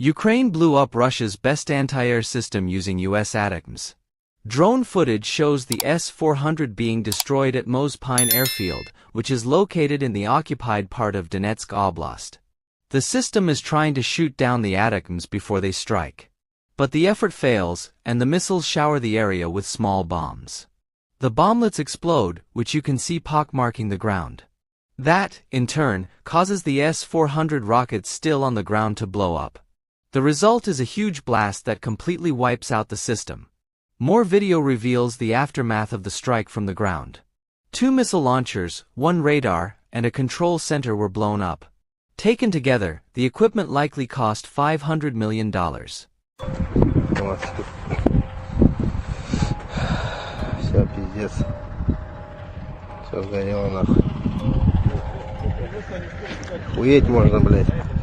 Ukraine blew up Russia's best anti-air system using US ATACMS. Drone footage shows the S-400 being destroyed at Mospyne Airfield, which is located in the occupied part of Donetsk oblast. The system is trying to shoot down the ATACMS before they strike. But the effort fails, and the missiles shower the area with small bombs. The bomblets explode, which you can see pock-marking the ground. That, in turn, causes the S-400 rockets still on the ground to blow up. The result is a huge blast that completely wipes out the system. More video reveals the aftermath of the strike from the ground. 2 missile launchers, 1 radar, and a control center were blown up. Taken together, the equipment likely cost $500 million. Всё, пиздец. Всё сгорело нахуй. Хуеть можно, блядь.